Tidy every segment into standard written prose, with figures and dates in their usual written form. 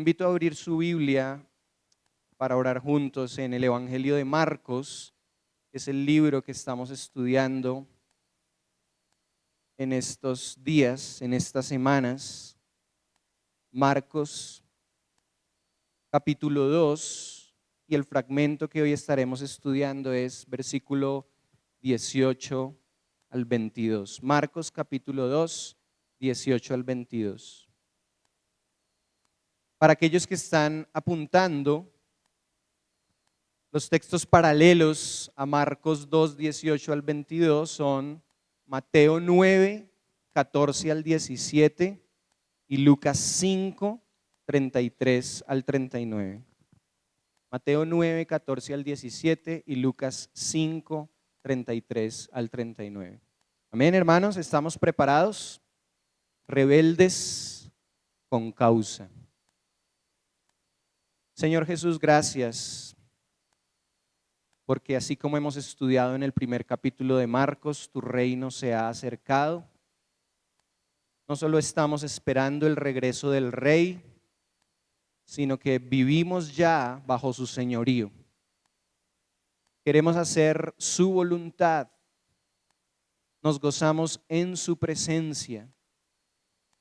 invito a abrir su Biblia para orar juntos en el Evangelio de Marcos, que es el libro que estamos estudiando en estos días, en estas semanas. Marcos capítulo 2, y el fragmento que hoy estaremos estudiando es versículo 18 al 22. Marcos capítulo 2, 18 al 22. Para aquellos que están apuntando, los textos paralelos a Marcos 2, 18 al 22 son Mateo 9, 14 al 17 y Lucas 5, 33 al 39. Mateo 9, 14 al 17 y Lucas 5, 33 al 39. Amén, hermanos, ¿estamos preparados? Rebeldes con causa. Señor Jesús, gracias, porque así como hemos estudiado en el primer capítulo de Marcos, tu reino se ha acercado. No solo estamos esperando el regreso del Rey, sino que vivimos ya bajo su señorío. Queremos hacer su voluntad, nos gozamos en su presencia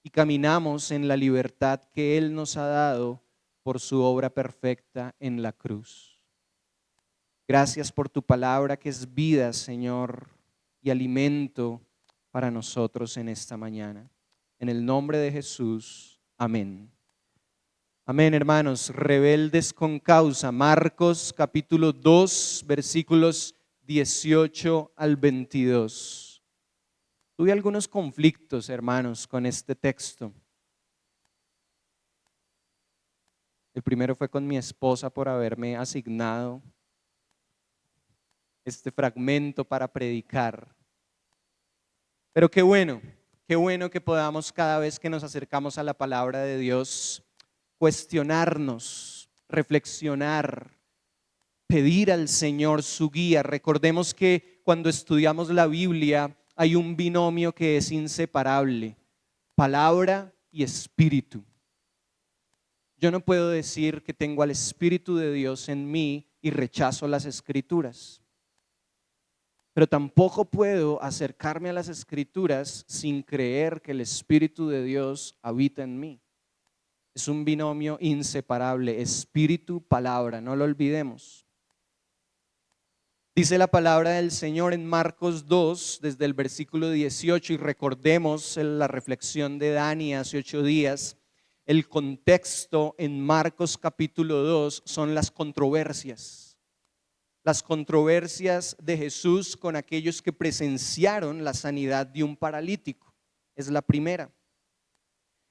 y caminamos en la libertad que Él nos ha dado por su obra perfecta en la cruz. Gracias por tu palabra que es vida, Señor, y alimento para nosotros en esta mañana. En el nombre de Jesús, amén. Amén, hermanos. Rebeldes con causa. Marcos capítulo 2, versículos 18 al 22. Tuve algunos conflictos, hermanos, con este texto. El primero fue con mi esposa por haberme asignado este fragmento para predicar. Pero qué bueno que podamos cada vez que nos acercamos a la palabra de Dios cuestionarnos, reflexionar, pedir al Señor su guía. Recordemos que cuando estudiamos la Biblia hay un binomio que es inseparable: palabra y espíritu. Yo no puedo decir que tengo al Espíritu de Dios en mí y rechazo las Escrituras. Pero tampoco puedo acercarme a las Escrituras sin creer que el Espíritu de Dios habita en mí. Es un binomio inseparable, espíritu, palabra, no lo olvidemos. Dice la palabra del Señor en Marcos 2, desde el versículo 18, y recordemos la reflexión de Dani hace 8 días. El contexto en Marcos capítulo 2 son las controversias. Las controversias de Jesús con aquellos que presenciaron la sanidad de un paralítico. Es la primera.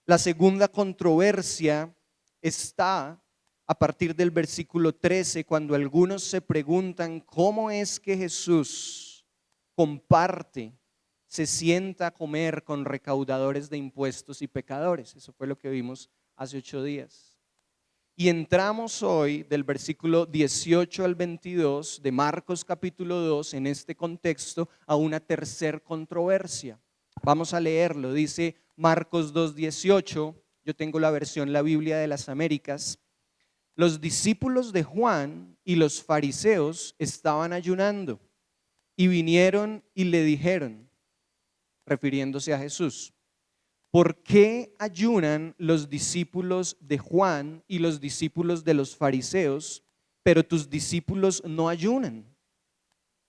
La segunda controversia está a partir del versículo 13, cuando algunos se preguntan cómo es que Jesús comparte, se sienta a comer con recaudadores de impuestos y pecadores. Eso fue lo que vimos hace 8 días. Y entramos hoy del versículo 18 al 22 de Marcos capítulo 2 en este contexto a una tercer controversia. Vamos a leerlo, dice Marcos 2:18, yo tengo la versión La Biblia de las Américas. Los discípulos de Juan y los fariseos estaban ayunando y vinieron y le dijeron, refiriéndose a Jesús: ¿por qué ayunan los discípulos de Juan y los discípulos de los fariseos, pero tus discípulos no ayunan?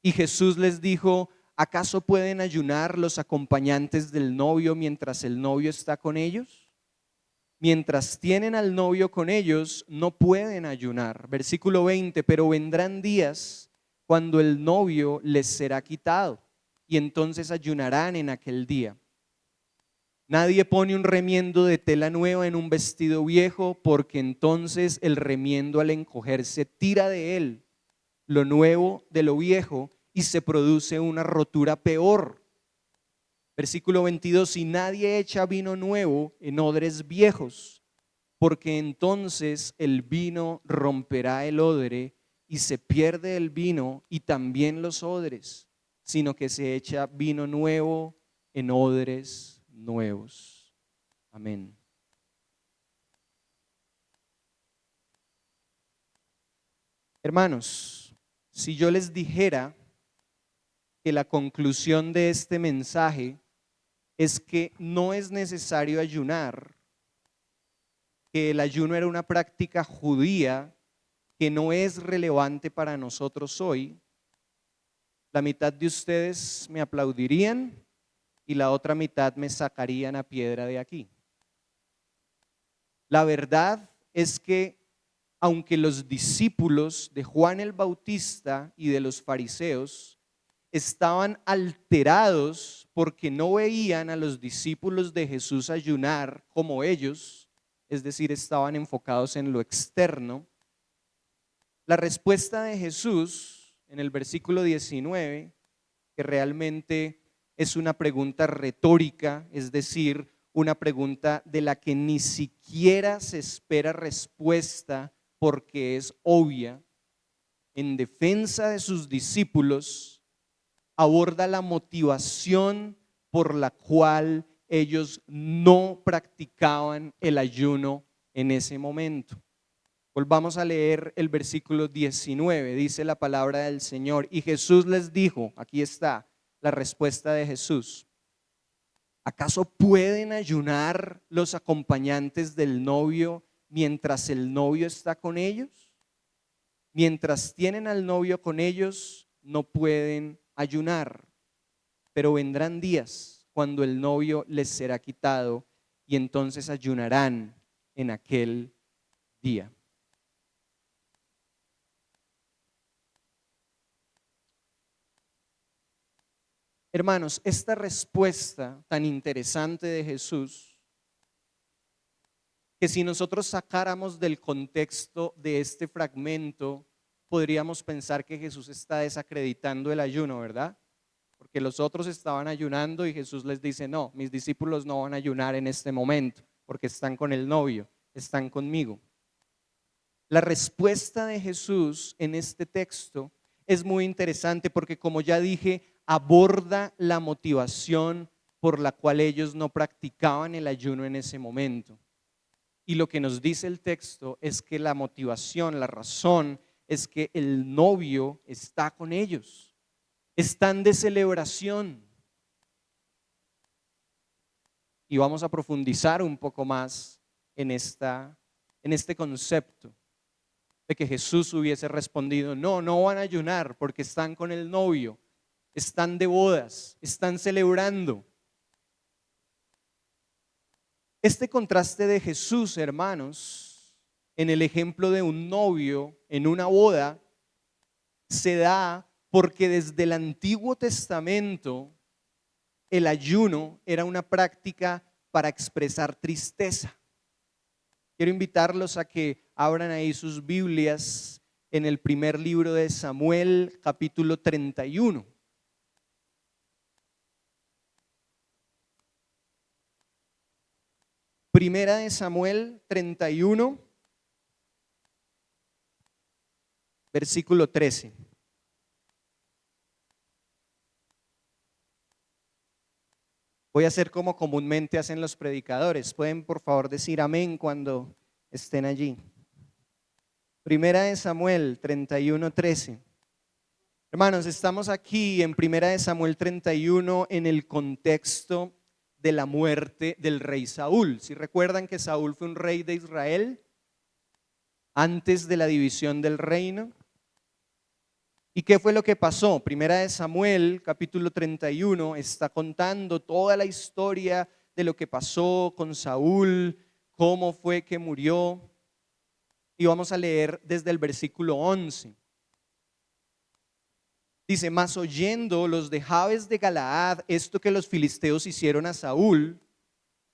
Y Jesús les dijo: ¿acaso pueden ayunar los acompañantes del novio mientras el novio está con ellos? Mientras tienen al novio con ellos, no pueden ayunar. Versículo 20, pero vendrán días cuando el novio les será quitado, y entonces ayunarán en aquel día. Nadie pone un remiendo de tela nueva en un vestido viejo, porque entonces el remiendo al encogerse tira de él lo nuevo de lo viejo y se produce una rotura peor. Versículo 22, y nadie echa vino nuevo en odres viejos, porque entonces el vino romperá el odre y se pierde el vino y también los odres, sino que se echa vino nuevo en odres nuevos. Amén. Hermanos, si yo les dijera que la conclusión de este mensaje es que no es necesario ayunar, que el ayuno era una práctica judía que no es relevante para nosotros hoy, la mitad de ustedes me aplaudirían y la otra mitad me sacarían a piedra de aquí. La verdad es que aunque los discípulos de Juan el Bautista y de los fariseos estaban alterados porque no veían a los discípulos de Jesús ayunar como ellos, es decir, estaban enfocados en lo externo, la respuesta de Jesús en el versículo 19, que realmente es una pregunta retórica, es decir, una pregunta de la que ni siquiera se espera respuesta porque es obvia, en defensa de sus discípulos, aborda la motivación por la cual ellos no practicaban el ayuno en ese momento. Volvamos a leer el versículo 19, dice la palabra del Señor, y Jesús les dijo, aquí está la respuesta de Jesús: ¿acaso pueden ayunar los acompañantes del novio mientras el novio está con ellos? Mientras tienen al novio con ellos, no pueden ayunar, pero vendrán días cuando el novio les será quitado y entonces ayunarán en aquel día. Hermanos, esta respuesta tan interesante de Jesús, que si nosotros sacáramos del contexto de este fragmento, podríamos pensar que Jesús está desacreditando el ayuno, ¿verdad? Porque los otros estaban ayunando y Jesús les dice, no, mis discípulos no van a ayunar en este momento, porque están con el novio, están conmigo. La respuesta de Jesús en este texto es muy interesante porque, como ya dije, aborda la motivación por la cual ellos no practicaban el ayuno en ese momento. Y lo que nos dice el texto es que la motivación, la razón, es que el novio está con ellos, están de celebración. Y vamos a profundizar un poco más en este concepto de que Jesús hubiese respondido, no, no van a ayunar porque están con el novio, están de bodas, están celebrando. Este contraste de Jesús, hermanos, en el ejemplo de un novio en una boda, se da porque desde el Antiguo Testamento el ayuno era una práctica para expresar tristeza. Quiero invitarlos a que abran ahí sus Biblias en el primer libro de Samuel, capítulo 31. Primera de Samuel 31, versículo 13. Voy a hacer como comúnmente hacen los predicadores. Pueden por favor decir amén cuando estén allí. Primera de Samuel 31, 13. Hermanos, estamos aquí en Primera de Samuel 31 en el contexto de la muerte del rey Saúl. Si recuerdan que Saúl fue un rey de Israel antes de la división del reino. ¿Y qué fue lo que pasó? Primera de Samuel, capítulo 31, está contando toda la historia de lo que pasó con Saúl, cómo fue que murió. Y vamos a leer desde el versículo 11. Dice, mas oyendo los de Jabes de Galaad esto que los filisteos hicieron a Saúl,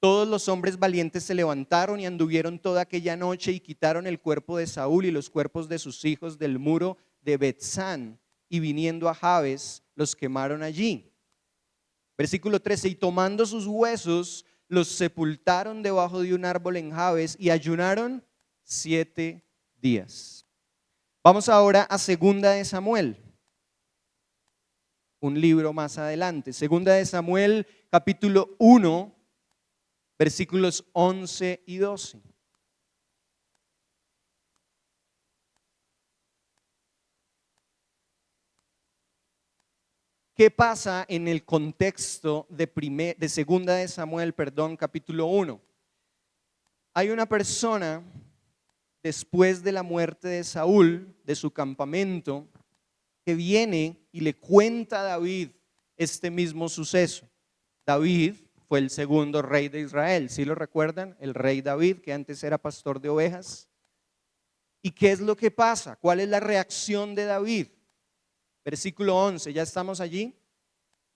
todos los hombres valientes se levantaron y anduvieron toda aquella noche y quitaron el cuerpo de Saúl y los cuerpos de sus hijos del muro de Bet-san, y viniendo a Jabes los quemaron allí. Versículo 13, y tomando sus huesos los sepultaron debajo de un árbol en Jabes y ayunaron 7 días. Vamos ahora a Segunda de Samuel, un libro más adelante. Segunda de Samuel, capítulo 1, versículos 11 y 12. ¿Qué pasa en el contexto de Segunda de Samuel, capítulo 1? Hay una persona después de la muerte de Saúl, de su campamento, que viene y le cuenta a David este mismo suceso. David fue el segundo rey de Israel, ¿sí lo recuerdan? El rey David, que antes era pastor de ovejas. ¿Y qué es lo que pasa? ¿Cuál es la reacción de David? Versículo 11, ¿ya estamos allí?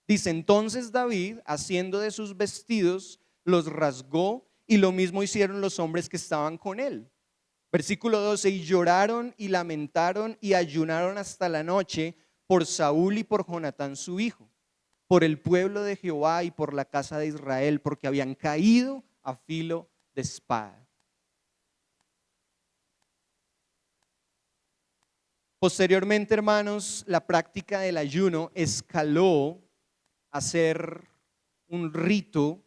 Dice, entonces David, haciendo de sus vestidos, los rasgó y lo mismo hicieron los hombres que estaban con él. Versículo 12, y lloraron y lamentaron y ayunaron hasta la noche por Saúl y por Jonatán su hijo, por el pueblo de Jehová y por la casa de Israel, porque habían caído a filo de espada. Posteriormente, hermanos, la práctica del ayuno escaló a ser un rito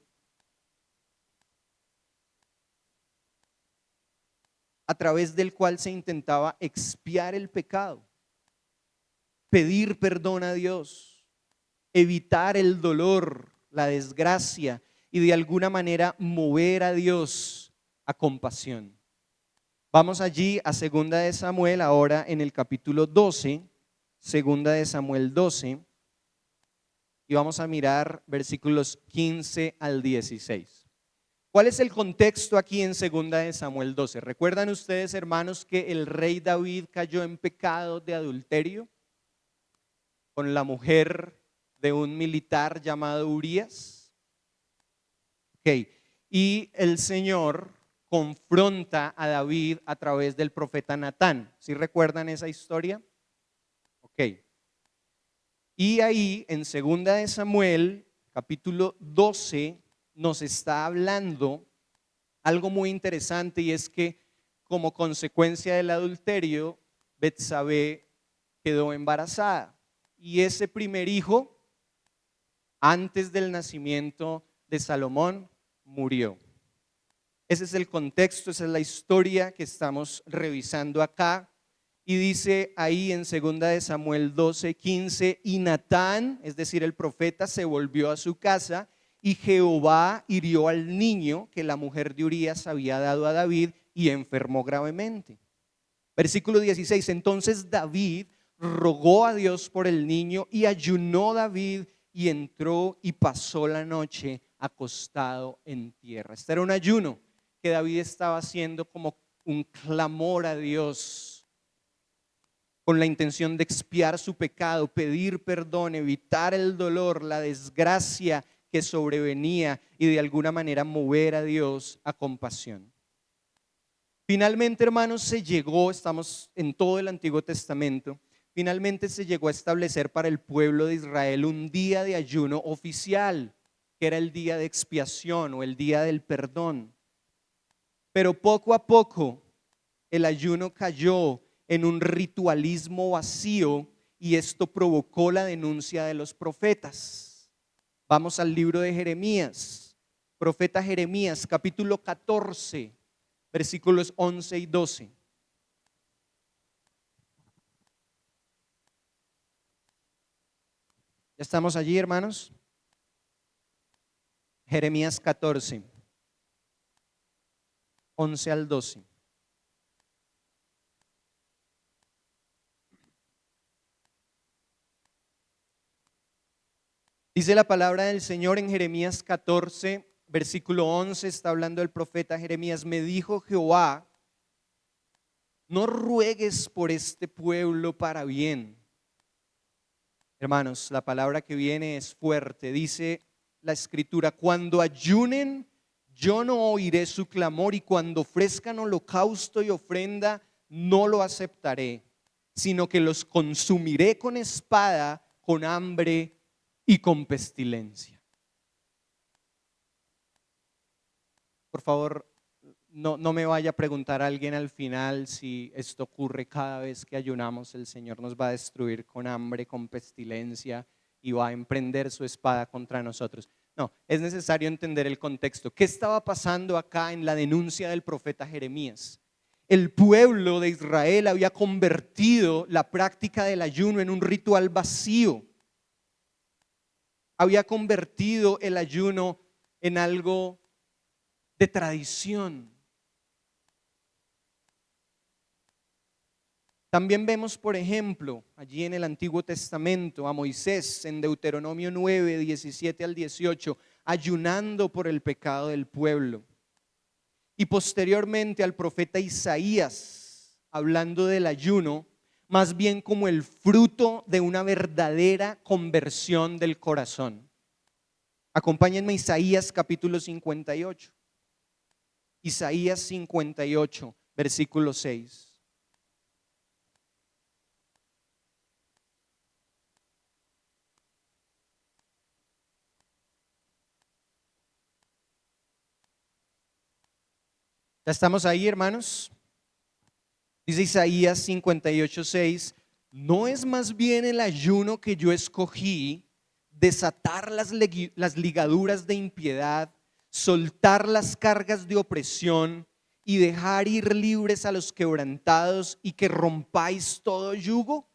a través del cual se intentaba expiar el pecado, pedir perdón a Dios, evitar el dolor, la desgracia y de alguna manera mover a Dios a compasión. Vamos allí a Segunda de Samuel, ahora en el capítulo 12, Segunda de Samuel 12, y vamos a mirar versículos 15 al 16. ¿Cuál es el contexto aquí en Segunda de Samuel 12? ¿Recuerdan ustedes, hermanos, que el rey David cayó en pecado de adulterio con la mujer de un militar llamado Urías? Ok, y el Señor confronta a David a través del profeta Natán. ¿Sí recuerdan esa historia? Ok. Y ahí en Segunda de Samuel, capítulo 12, nos está hablando algo muy interesante, y es que como consecuencia del adulterio, Betsabé quedó embarazada. Y ese primer hijo, antes del nacimiento de Salomón, murió. Ese es el contexto, esa es la historia que estamos revisando acá. Y dice ahí en Segunda de Samuel 12, 15, y Natán, es decir, el profeta, se volvió a su casa, y Jehová hirió al niño que la mujer de Urías había dado a David, y enfermó gravemente. Versículo 16, entonces David rogó a Dios por el niño, y ayunó David, y entró y pasó la noche acostado en tierra. Este era un ayuno que David estaba haciendo como un clamor a Dios, con la intención de expiar su pecado, pedir perdón, evitar el dolor, la desgracia que sobrevenía, y de alguna manera mover a Dios a compasión. Finalmente, hermanos, estamos en todo el Antiguo Testamento, finalmente se llegó a establecer para el pueblo de Israel un día de ayuno oficial, que era el día de expiación o el día del perdón. Pero poco a poco el ayuno cayó en un ritualismo vacío, y esto provocó la denuncia de los profetas. Vamos al libro de Jeremías, profeta Jeremías, capítulo 14, versículos 11 y 12. ¿Ya estamos allí, hermanos? Jeremías 14, 11 al 12. Dice la palabra del Señor en Jeremías 14, versículo 11, está hablando el profeta Jeremías. Me dijo Jehová, no ruegues por este pueblo para bien. Hermanos, la palabra que viene es fuerte. Dice la escritura, cuando ayunen, yo no oiré su clamor, y cuando ofrezcan holocausto y ofrenda, no lo aceptaré, sino que los consumiré con espada, con hambre y con pestilencia. Por favor, no me vaya a preguntar a alguien al final si esto ocurre cada vez que ayunamos. El Señor nos va a destruir con hambre, con pestilencia, y va a emprender su espada contra nosotros. No, es necesario entender el contexto. ¿Qué estaba pasando acá en la denuncia del profeta Jeremías? El pueblo de Israel había convertido la práctica del ayuno en un ritual vacío. había convertido el ayuno en algo de tradición. También vemos, por ejemplo, allí en el Antiguo Testamento a Moisés en Deuteronomio 9, 17 al 18, ayunando por el pecado del pueblo. Y posteriormente al profeta Isaías, hablando del ayuno, más bien como el fruto de una verdadera conversión del corazón. Acompáñenme a Isaías capítulo 58. Isaías 58, versículo 6. ¿Ya estamos ahí, hermanos? Dice Isaías 58, 6, ¿no es más bien el ayuno que yo escogí, desatar las ligaduras de impiedad, soltar las cargas de opresión y dejar ir libres a los quebrantados y que rompáis todo yugo?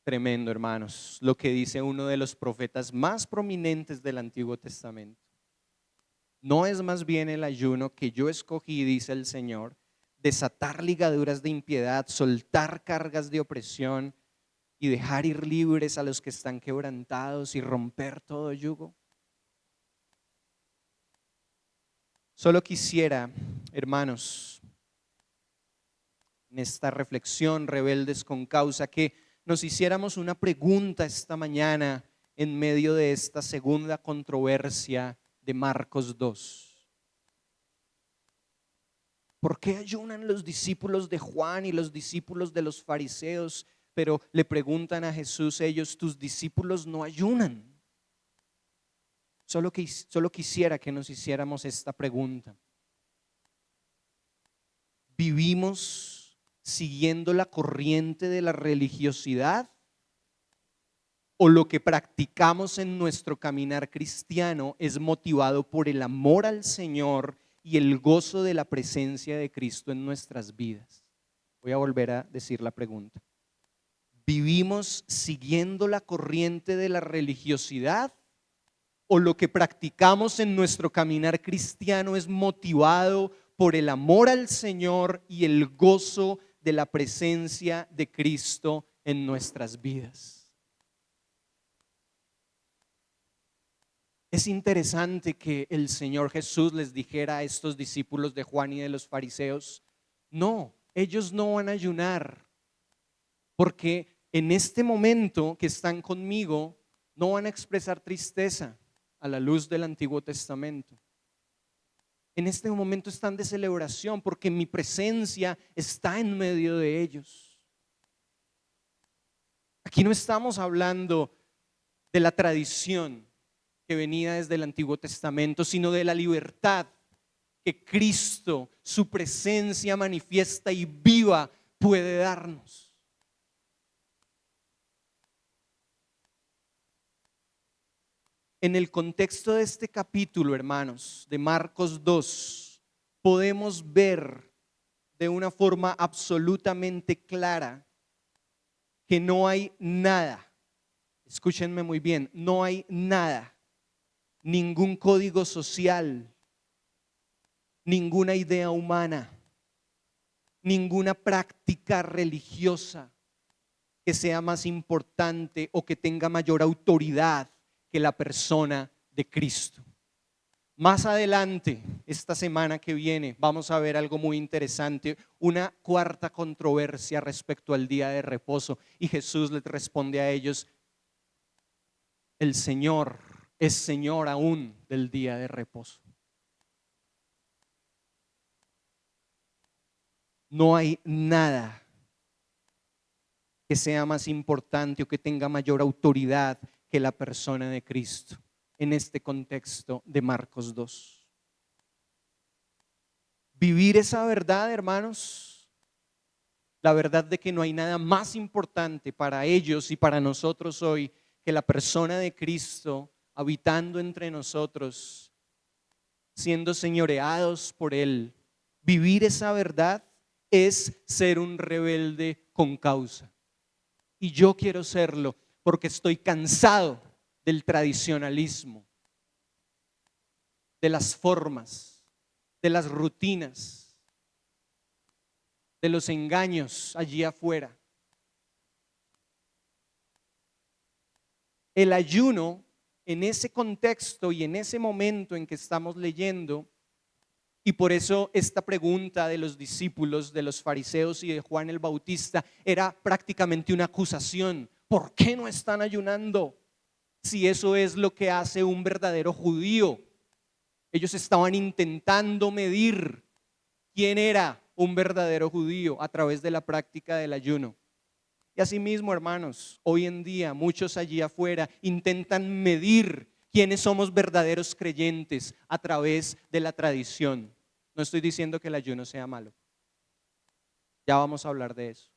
Tremendo, hermanos, lo que dice uno de los profetas más prominentes del Antiguo Testamento. ¿No es más bien el ayuno que yo escogí, dice el Señor, desatar ligaduras de impiedad, soltar cargas de opresión y dejar ir libres a los que están quebrantados y romper todo yugo? Solo quisiera, hermanos, en esta reflexión, rebeldes con causa, que nos hiciéramos una pregunta esta mañana en medio de esta segunda controversia de Marcos 2. ¿Por qué ayunan los discípulos de Juan y los discípulos de los fariseos? Pero le preguntan a Jesús ellos, tus discípulos no ayunan. Solo quisiera que nos hiciéramos esta pregunta. ¿Vivimos siguiendo la corriente de la religiosidad? ¿O lo que practicamos en nuestro caminar cristiano es motivado por el amor al Señor y el gozo de la presencia de Cristo en nuestras vidas? Voy a volver a decir la pregunta. ¿Vivimos siguiendo la corriente de la religiosidad? ¿O lo que practicamos en nuestro caminar cristiano es motivado por el amor al Señor y el gozo de la presencia de Cristo en nuestras vidas? Es interesante que el Señor Jesús les dijera a estos discípulos de Juan y de los fariseos, no, ellos no van a ayunar, porque en este momento que están conmigo no van a expresar tristeza a la luz del Antiguo Testamento. En este momento están de celebración porque mi presencia está en medio de ellos. Aquí no estamos hablando de la tradición que venía desde el Antiguo Testamento, sino de la libertad que Cristo, su presencia manifiesta y viva, puede darnos. En el contexto de este capítulo, hermanos, de Marcos 2, podemos ver de una forma absolutamente clara que no hay nada, escúchenme muy bien, no hay nada, ningún código social, ninguna idea humana, ninguna práctica religiosa que sea más importante o que tenga mayor autoridad que la persona de Cristo. Más adelante, esta semana que viene, vamos a ver algo muy interesante, una cuarta controversia respecto al día de reposo. Y Jesús les responde a ellos, el Señor es Señor aún del día de reposo. No hay nada que sea más importante o que tenga mayor autoridad que la persona de Cristo en este contexto de Marcos 2. Vivir esa verdad, hermanos, la verdad de que no hay nada más importante para ellos y para nosotros hoy que la persona de Cristo habitando entre nosotros, siendo señoreados por Él. Vivir esa verdad es ser un rebelde con causa. Y yo quiero serlo, porque estoy cansado del tradicionalismo, de las formas, de las rutinas, de los engaños allí afuera. El ayuno, en ese contexto y en ese momento en que estamos leyendo, y por eso esta pregunta de los discípulos, de los fariseos y de Juan el Bautista era prácticamente una acusación. ¿Por qué no están ayunando? Si eso es lo que hace un verdadero judío. Ellos estaban intentando medir quién era un verdadero judío a través de la práctica del ayuno. Y asimismo, hermanos, hoy en día muchos allí afuera intentan medir quiénes somos verdaderos creyentes a través de la tradición. No estoy diciendo que el ayuno sea malo. Ya vamos a hablar de eso.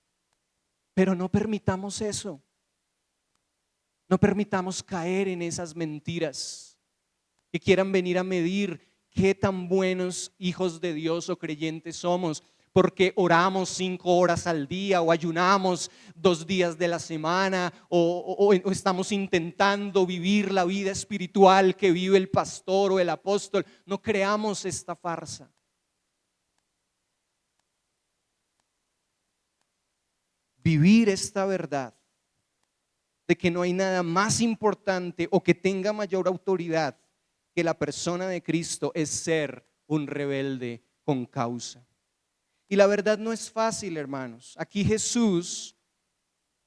Pero no permitamos eso. No permitamos caer en esas mentiras que quieran venir a medir qué tan buenos hijos de Dios o creyentes somos, porque oramos 5 horas al día o ayunamos 2 días de la semana o estamos intentando vivir la vida espiritual que vive el pastor o el apóstol. No creamos esta farsa. Vivir esta verdad de que no hay nada más importante o que tenga mayor autoridad que la persona de Cristo es ser un rebelde con causa. Y la verdad no es fácil, hermanos. Aquí Jesús,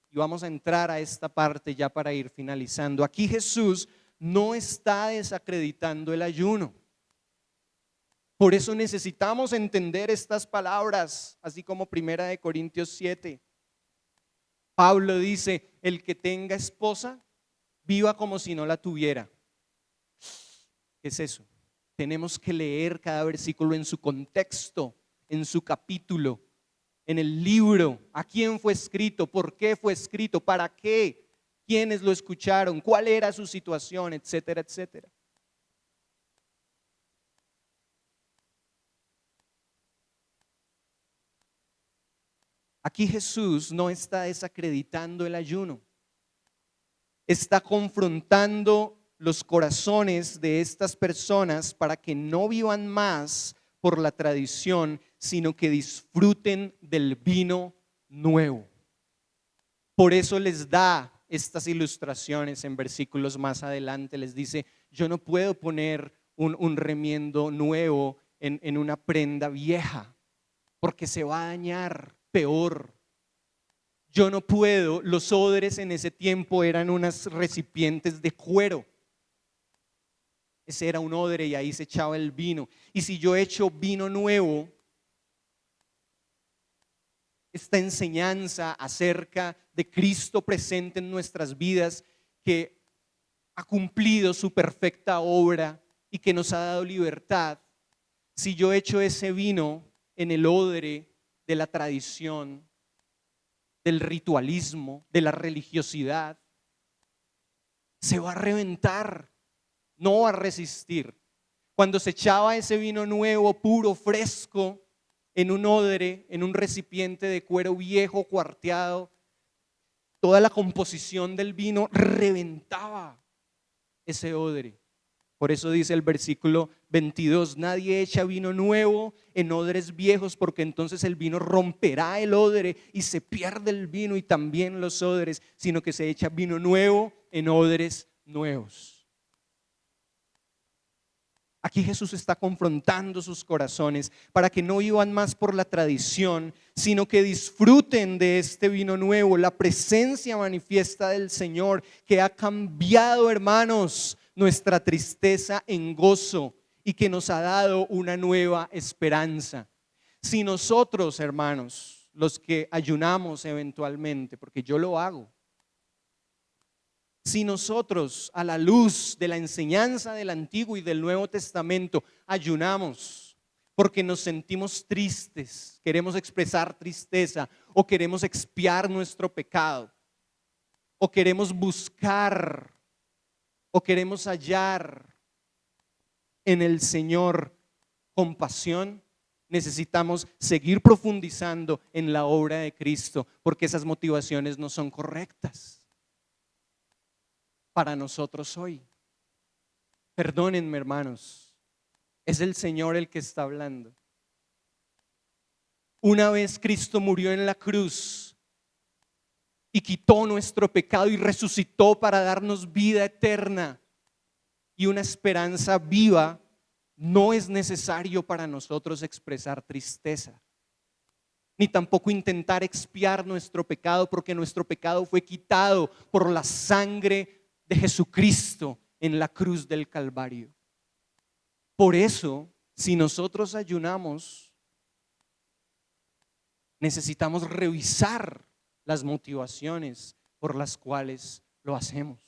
y vamos a entrar a esta parte ya para ir finalizando, aquí Jesús no está desacreditando el ayuno. Por eso necesitamos entender estas palabras, así como 1 Corintios 7. Pablo dice, el que tenga esposa, viva como si no la tuviera. ¿Qué es eso? Tenemos que leer cada versículo en su contexto, en su capítulo, en el libro, a quién fue escrito, por qué fue escrito, para qué, quiénes lo escucharon, cuál era su situación, etcétera, etcétera. Aquí Jesús no está desacreditando el ayuno, está confrontando los corazones de estas personas para que no vivan más por la tradición, sino que disfruten del vino nuevo. Por eso les da estas ilustraciones en versículos más adelante. Les dice, yo no puedo poner un remiendo nuevo en una prenda vieja, porque se va a dañar. Peor, yo no puedo, los odres en ese tiempo eran unos recipientes de cuero. Ese era un odre y ahí se echaba el vino. Y si yo echo vino nuevo, esta enseñanza acerca de Cristo presente en nuestras vidas, que ha cumplido su perfecta obra y que nos ha dado libertad, si yo echo ese vino en el odre de la tradición, del ritualismo, de la religiosidad, se va a reventar, no va a resistir. Cuando se echaba ese vino nuevo, puro, fresco, en un odre, en un recipiente de cuero viejo, cuarteado, toda la composición del vino reventaba ese odre. Por eso dice el versículo 22, nadie echa vino nuevo en odres viejos, porque entonces el vino romperá el odre y se pierde el vino y también los odres, sino que se echa vino nuevo en odres nuevos. Aquí Jesús está confrontando sus corazones para que no vivan más por la tradición, sino que disfruten de este vino nuevo, la presencia manifiesta del Señor que ha cambiado, hermanos, nuestra tristeza en gozo y que nos ha dado una nueva esperanza. Si nosotros, hermanos, los que ayunamos eventualmente, porque yo lo hago, si nosotros a la luz de la enseñanza del Antiguo y del Nuevo Testamento ayunamos porque nos sentimos tristes, queremos expresar tristeza o queremos expiar nuestro pecado o queremos buscar o queremos hallar en el Señor compasión, necesitamos seguir profundizando en la obra de Cristo porque esas motivaciones no son correctas. para nosotros hoy. Perdónenme, hermanos, es el Señor el que está hablando. Una vez Cristo murió en la cruz y quitó nuestro pecado y resucitó para darnos vida eterna y una esperanza viva, no es necesario para nosotros expresar tristeza, ni tampoco intentar expiar nuestro pecado, porque nuestro pecado fue quitado por la sangre de Jesucristo en la cruz del Calvario. Por eso, si nosotros ayunamos, necesitamos revisar las motivaciones por las cuales lo hacemos.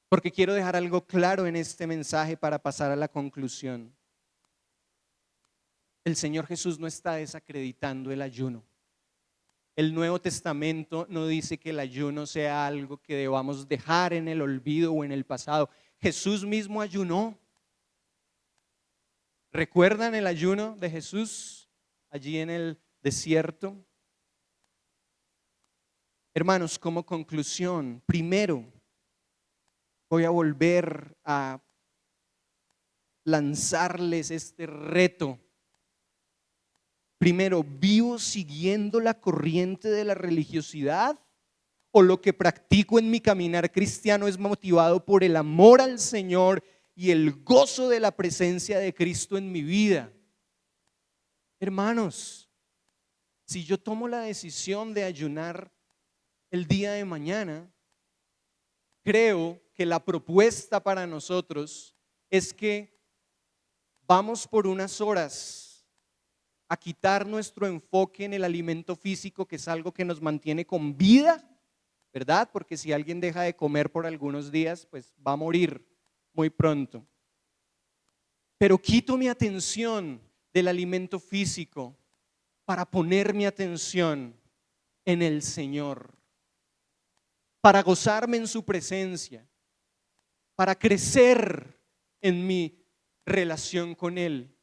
Porque quiero dejar algo claro en este mensaje para pasar a la conclusión. El Señor Jesús no está desacreditando el ayuno. El Nuevo Testamento no dice que el ayuno sea algo que debamos dejar en el olvido o en el pasado. Jesús mismo ayunó. ¿Recuerdan el ayuno de Jesús allí en el desierto? Hermanos, como conclusión, primero voy a volver a lanzarles este reto. Primero, ¿vivo siguiendo la corriente de la religiosidad? ¿O lo que practico en mi caminar cristiano es motivado por el amor al Señor y el gozo de la presencia de Cristo en mi vida? Hermanos, si yo tomo la decisión de ayunar el día de mañana, creo que la propuesta para nosotros es que vamos por unas horas a quitar nuestro enfoque en el alimento físico, que es algo que nos mantiene con vida, ¿verdad? Porque si alguien deja de comer por algunos días, pues va a morir muy pronto. Pero quito mi atención del alimento físico para poner mi atención en el Señor, para gozarme en su presencia, para crecer en mi relación con Él.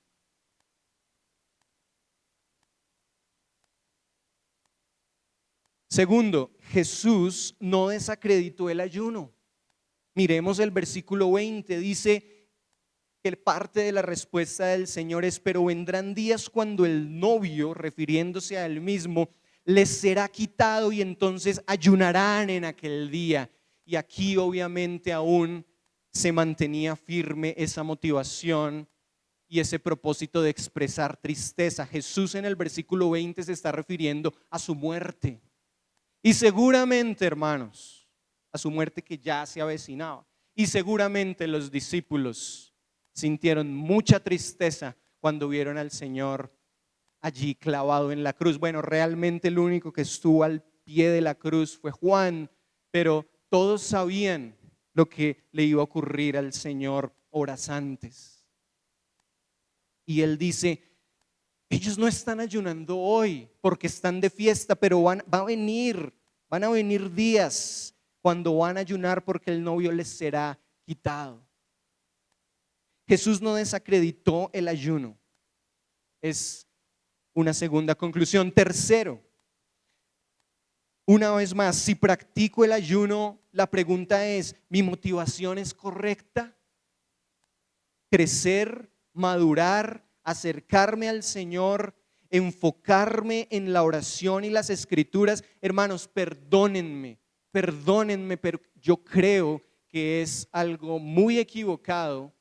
Segundo, Jesús no desacreditó el ayuno. Miremos el versículo 20, dice que parte de la respuesta del Señor es: pero vendrán días cuando el novio, refiriéndose a él mismo, les será quitado y entonces ayunarán en aquel día. Y aquí obviamente aún se mantenía firme esa motivación y ese propósito de expresar tristeza. Jesús en el versículo 20 se está refiriendo a su muerte. Y seguramente, hermanos, a su muerte que ya se avecinaba. Y seguramente los discípulos sintieron mucha tristeza cuando vieron al Señor allí clavado en la cruz. Bueno, realmente el único que estuvo al pie de la cruz fue Juan, pero todos sabían lo que le iba a ocurrir al Señor horas antes. Y Él dice: ellos no están ayunando hoy porque están de fiesta, pero van a venir días cuando van a ayunar porque el novio les será quitado. Jesús no desacreditó el ayuno. Es una segunda conclusión. Tercero, una vez más, si practico el ayuno, la pregunta es: ¿mi motivación es correcta? Crecer, madurar, acercarme al Señor, enfocarme en la oración y las escrituras. Hermanos, perdónenme, pero yo creo que es algo muy equivocado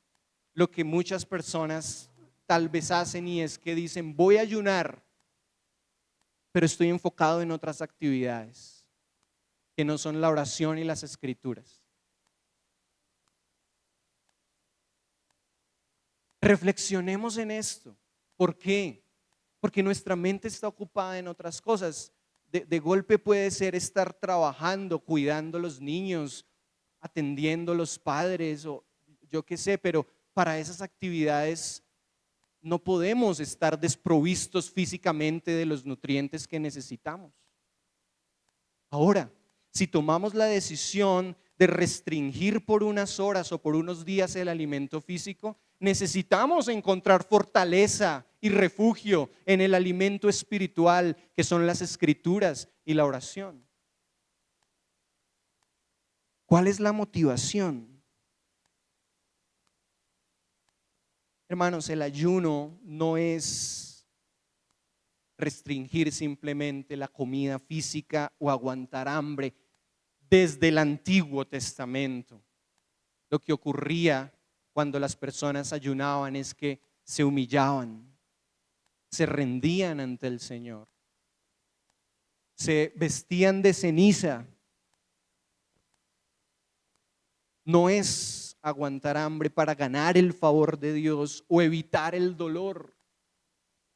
lo que muchas personas tal vez hacen, y es que dicen: voy a ayunar, pero estoy enfocado en otras actividades que no son la oración y las escrituras. Reflexionemos en esto. ¿Por qué? Porque nuestra mente está ocupada en otras cosas. De golpe puede ser estar trabajando, cuidando a los niños, atendiendo a los padres, o yo qué sé, pero para esas actividades no podemos estar desprovistos físicamente de los nutrientes que necesitamos. Ahora, si tomamos la decisión de restringir por unas horas o por unos días el alimento físico, necesitamos encontrar fortaleza y refugio en el alimento espiritual, que son las escrituras y la oración. ¿Cuál es la motivación? Hermanos, el ayuno no es restringir simplemente la comida física o aguantar hambre. Desde el Antiguo Testamento, lo que ocurría cuando las personas ayunaban es que se humillaban, se rendían ante el Señor, se vestían de ceniza. No es aguantar hambre para ganar el favor de Dios o evitar el dolor,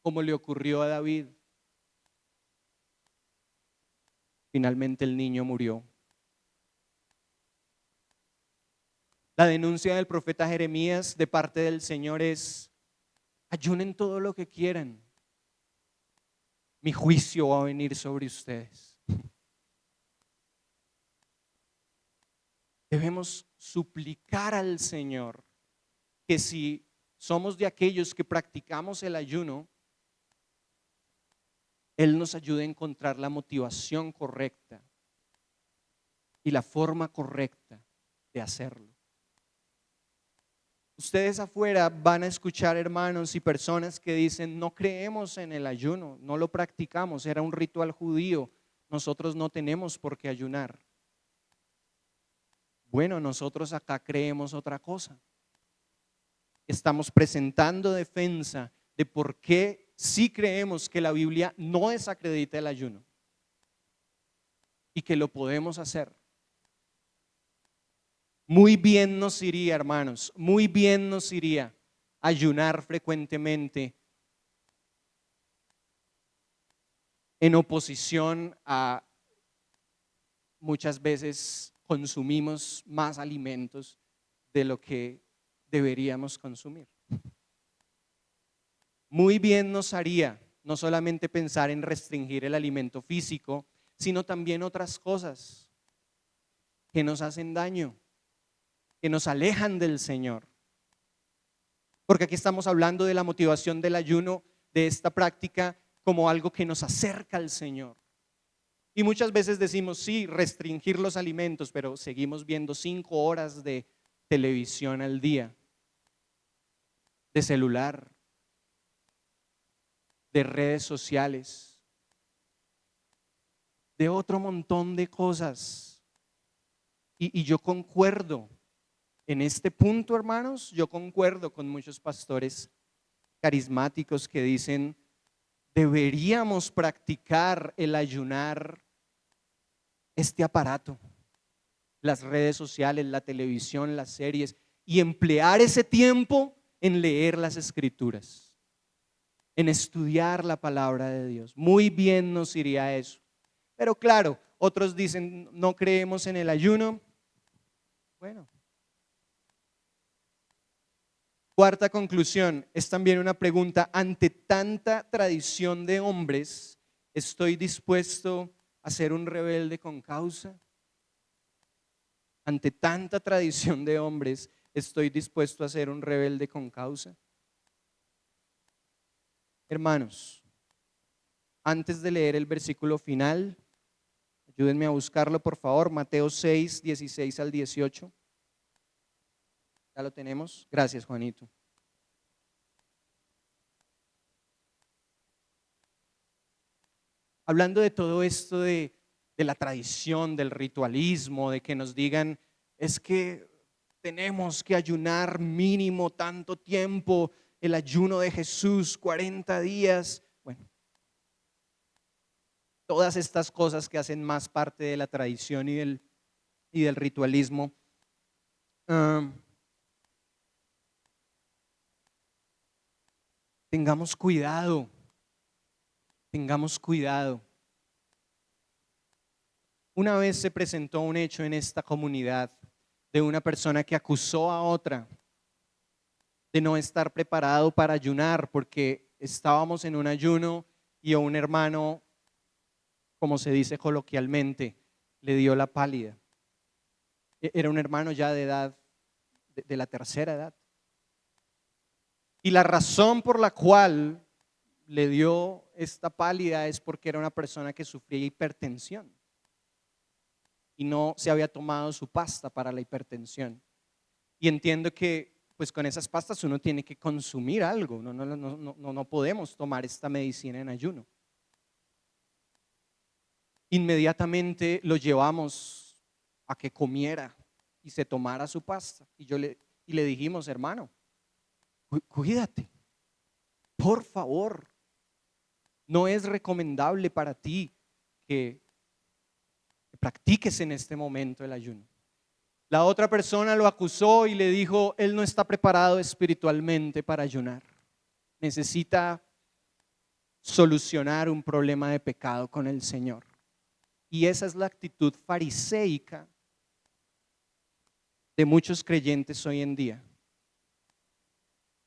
como le ocurrió a David. Finalmente el niño murió. La denuncia del profeta Jeremías de parte del Señor es: ayunen todo lo que quieran, mi juicio va a venir sobre ustedes. Debemos suplicar al Señor que si somos de aquellos que practicamos el ayuno, Él nos ayude a encontrar la motivación correcta y la forma correcta de hacerlo. Ustedes afuera van a escuchar hermanos y personas que dicen: no creemos en el ayuno, no lo practicamos, era un ritual judío, nosotros no tenemos por qué ayunar. Bueno, nosotros acá creemos otra cosa. Estamos presentando defensa de por qué sí creemos que la Biblia no desacredita el ayuno y que lo podemos hacer. Muy bien nos iría, hermanos, muy bien nos iría ayunar frecuentemente en oposición a muchas veces consumimos más alimentos de lo que deberíamos consumir. Muy bien nos haría no solamente pensar en restringir el alimento físico, sino también otras cosas que nos hacen daño, que nos alejan del Señor. Porque aquí estamos hablando de la motivación del ayuno, de esta práctica, como algo que nos acerca al Señor. Y muchas veces decimos: sí, restringir los alimentos, pero seguimos viendo 5 horas de televisión al día, de celular, de redes sociales, de otro montón de cosas. Y yo concuerdo en este punto, hermanos, yo concuerdo con muchos pastores carismáticos que dicen: deberíamos practicar el ayunar, este aparato, las redes sociales, la televisión, las series, y emplear ese tiempo en leer las Escrituras, en estudiar la palabra de Dios. Muy bien nos iría eso. Pero claro, otros dicen: no creemos en el ayuno. Bueno. Cuarta conclusión, es también una pregunta: ante tanta tradición de hombres, ¿estoy dispuesto a ser un rebelde con causa? Ante tanta tradición de hombres, ¿estoy dispuesto a ser un rebelde con causa? Hermanos, antes de leer el versículo final, ayúdenme a buscarlo por favor, Mateo 6, 16 al 18. ¿Ya lo tenemos? Gracias, Juanito. Hablando de todo esto de la tradición, del ritualismo, de que nos digan: es que tenemos que ayunar mínimo tanto tiempo, el ayuno de Jesús, 40 días. Bueno, todas estas cosas que hacen más parte de la tradición y del ritualismo. Tengamos cuidado, tengamos cuidado. Una vez se presentó un hecho en esta comunidad de una persona que acusó a otra de no estar preparado para ayunar porque estábamos en un ayuno y a un hermano, como se dice coloquialmente, le dio la pálida. Era un hermano ya de edad, de la tercera edad. Y la razón por la cual le dio esta pálida es porque era una persona que sufría hipertensión. y no se había tomado su pasta para la hipertensión. Y entiendo que pues con esas pastas uno tiene que consumir algo, no podemos tomar esta medicina en ayuno. Inmediatamente lo llevamos a que comiera y se tomara su pasta. Y le dijimos, hermano, cuídate, por favor. No es recomendable para ti que practiques en este momento el ayuno. La otra persona lo acusó y le dijo, él no está preparado espiritualmente para ayunar. Necesita solucionar un problema de pecado con el Señor. Y esa es la actitud fariseica de muchos creyentes hoy en día.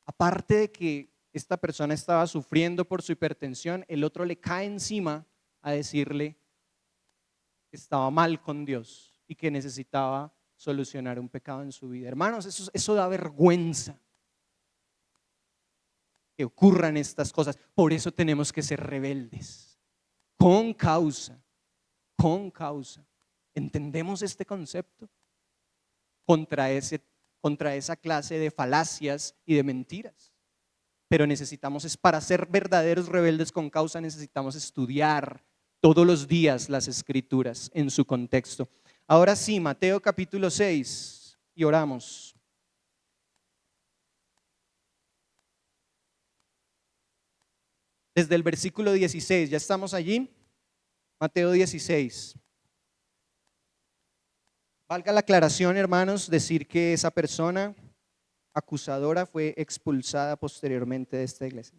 Aparte de que esta persona estaba sufriendo por su hipertensión, el otro le cae encima a decirle que estaba mal con Dios y que necesitaba solucionar un pecado en su vida. Hermanos, eso da vergüenza que ocurran estas cosas. Por eso tenemos que ser rebeldes, con causa. ¿Entendemos este concepto? Contra esa clase de falacias y de mentiras. Pero para ser verdaderos rebeldes con causa, necesitamos estudiar todos los días las Escrituras en su contexto. Ahora sí, Mateo capítulo 6, y oramos. Desde el versículo 16, ¿ya estamos allí? Mateo 16. Valga la aclaración, hermanos, decir que esa persona acusadora fue expulsada posteriormente de esta iglesia.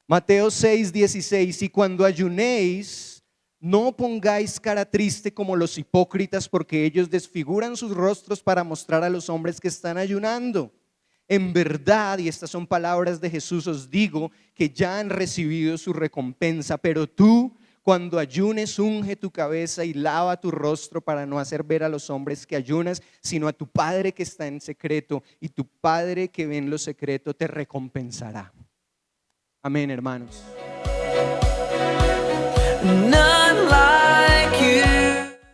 Mateo 6, 16. Y cuando ayunéis, no pongáis cara triste como los hipócritas, porque ellos desfiguran sus rostros para mostrar a los hombres que están ayunando. En verdad, y estas son palabras de Jesús, os digo que ya han recibido su recompensa. Pero tú, cuando ayunes, unge tu cabeza y lava tu rostro, para no hacer ver a los hombres que ayunas, sino a tu Padre que está en secreto, y tu Padre que ve en lo secreto te recompensará. Amén, hermanos. None like